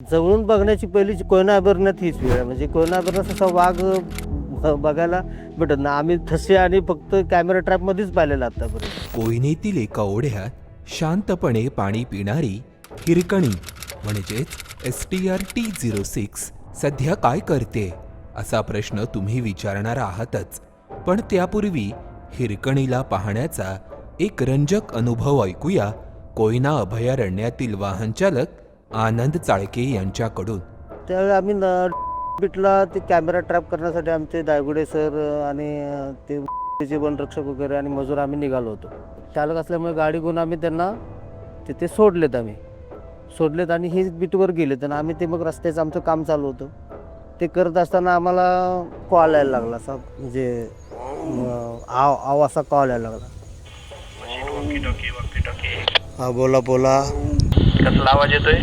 जवळून बघण्याची पहिली कोयना अभयारण्यात हीच वेळ आहे. म्हणजे कोयना अभयारण्यात असा वाघ बघायला भेटत ना. आम्ही ठसे आणि फक्त कॅमेरा ट्रॅपमध्येच पाहिलेला आतापर्यंत. कोयनेतील एका ओढ्यात शांतपणे पाणी पिणारी हिरकणी म्हणजेच STR-T06 सध्या काय करते असा प्रश्न तुम्ही विचारणार आहातच. पण त्यापूर्वी हिरकणीला पाहण्याचा एक रंजक अनुभव ऐकूया कोयना अभयारण्यातील वाहनचालक आनंद चाळके यांच्याकडून. त्यावेळी आम्ही बीटला ते कॅमेरा ट्रॅप करण्यासाठी आमचे दायगुडे सर आणि ते वनरक्षक वगैरे आणि मजूर आम्ही निघालो होतो. चालक असल्यामुळे गाडी घेऊन आम्ही त्यांना तिथे सोडलेत आणि ही बीटवर गेलेत आणि आम्ही ते मग रस्त्याचं आमचं काम चालू होतं. ते करत असताना आम्हाला कॉल यायला लागला असा, म्हणजे आव असा कॉल यायला लागला. हा बोला. कसला आवाज येतोय?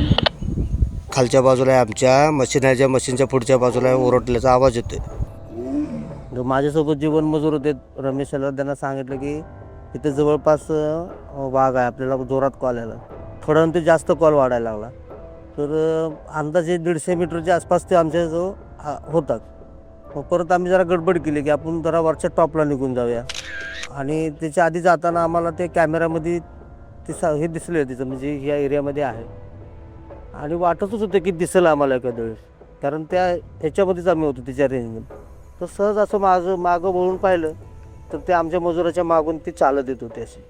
खालच्या बाजूला आहे, आमच्या मशीनच्या पुढच्या बाजूला आहे, ओरडल्याचा आवाज येतोय. माझ्यासोबत जे वनमजूर होते रमेश याला, त्यांना सांगितलं की इथे जवळपास वाघ आहे, आपल्याला जोरात कॉल यायला. थोडा नंतर जास्त कॉल वाढायला लागला. तर अंदाजे 150 मीटरच्या आसपास ते आमच्याजवळ होतात. मग परत आम्ही जरा गडबड केली की आपण जरा वरच्या टॉपला निघून जाऊया. आणि त्याच्या आधी जाताना आम्हाला ते कॅमेऱ्यामध्ये हे दिसले तिचं, म्हणजे ह्या एरियामध्ये आहे आणि वाटतच होतं की दिसेल आम्हाला एखाद्या वेळेस, कारण ह्याच्यामध्येच आम्ही होतो तिच्या रेंजमध्ये. तर सहज असं मागं वळून पाहिलं तर ते आमच्या मजुराच्या मागून ती चालत येत होते. अशी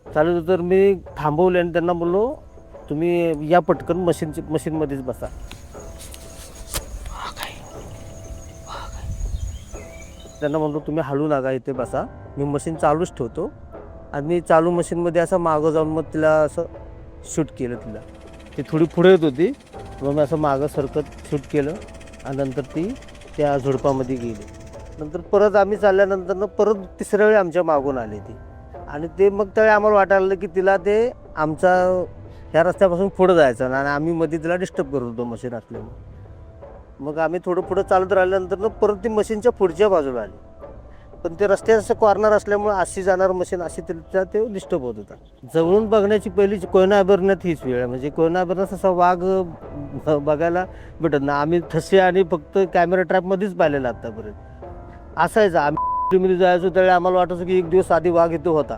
चालत होतं. तर मी थांबवले आणि त्यांना बोललो, तुम्ही या पटकन मशीनमध्येच बसा. त्यांना म्हणलो तुम्ही हलू नका, इथे बसा, मी मशीन चालूच ठेवतो. आणि चालू मशीनमध्ये असं मागं जाऊन मग तिला असं शूट केलं. ती थोडी पुढे येत होती, मग मी असं मागं सरकत शूट केलं आणि नंतर ती त्या झुडपामध्ये गेली. नंतर परत आम्ही चालल्यानंतर परत तिसऱ्या वेळी आमच्या मागून आली ती. आणि ते मग त्यावेळी आम्हाला वाटायला लागलं की तिला ते आमचा ह्या रस्त्यापासून पुढं जायचं आणि आम्ही मध्ये तिला डिस्टर्ब करत होतो मशीन असल्यामुळे. मग आम्ही थोडं पुढं चालत राहिल्यानंतर परत ती मशीनच्या पुढच्या बाजूला आली. पण ते रस्त्याचं कॉर्नर असल्यामुळे अशी जाणार मशीन, अशी तिला ते डिस्टर्ब होत होता. जवळून बघण्याची पहिली कोयना अभयारण्यात हीच वेळ आहे. म्हणजे कोयना अभयारण्यात असा वाघ बघायला भेटत ना. आम्ही ठसे आणि फक्त कॅमेरा ट्रॅपमध्येच पाहिलेला आतापर्यंत. असायचं आम्ही जायचो त्यावेळी आम्हाला वाटायचं की एक दिवस आधी वाघ इथं होता,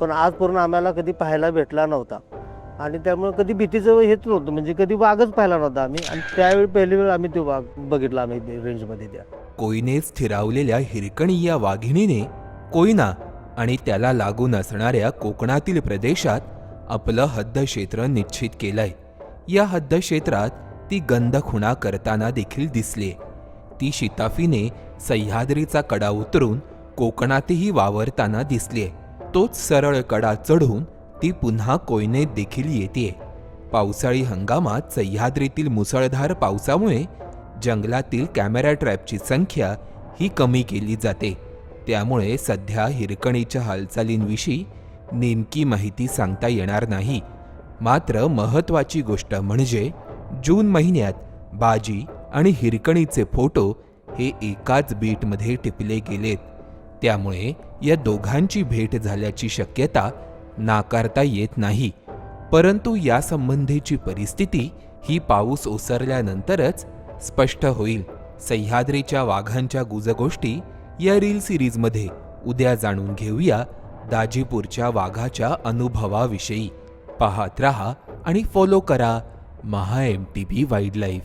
पण आजपर्यंत आम्हाला कधी पाहायला भेटला नव्हता. आणि त्यामुळे कधी भीतीचं हेच नव्हतं, म्हणजे कधी वाघच पाहिला नव्हता आम्ही. आणि त्यावेळी पहिली वेळ आम्ही तो वाघ बघितला आम्ही रेंजमध्ये त्या. कोयनेत स्थिरावलेल्या हिरकणी या वाघिणीने कोयना आणि त्याला लागून असणाऱ्या कोकणातील प्रदेशात आपलं हद्दक्षेत्र निश्चित केलंय. या हद्दक्षेत्रात ती गंधखुणा करताना देखील दिसली. ती शिताफीने सह्याद्रीचा कडा उतरून कोकणातही वावरताना दिसलीय. तोच सरळ कडा चढून ती पुन्हा कोयनेत देखील येते. पावसाळी हंगामात सह्याद्रीतील मुसळधार पावसामुळे जंगलातील कॅमेरा ट्रॅपची संख्या ही कमी केली जाते. त्यामुळे सध्या हिरकणीच्या हालचालींविषयी नेमकी माहिती सांगता येणार नाही. मात्र महत्त्वाची गोष्ट म्हणजे जून महिन्यात बाजी आणि हिरकणीचे फोटो हे एकाच बीटमध्ये टिपले गेलेत. त्यामुळे या दोघांची भेट झाल्याची शक्यता नाकारता येत नाही. परंतु यासंबंधीची परिस्थिती ही पाऊस ओसरल्यानंतरच स्पष्ट होईल. सह्याद्रीच्या वाघांच्या गुजगोष्टी या रील सिरीजमध्ये उद्या जाणून घेऊया दाजीपूरच्या वाघाच्या अनुभवाविषयी. पाहत रहा आणि फॉलो करा MHA MTV वाईल्डलाईफ.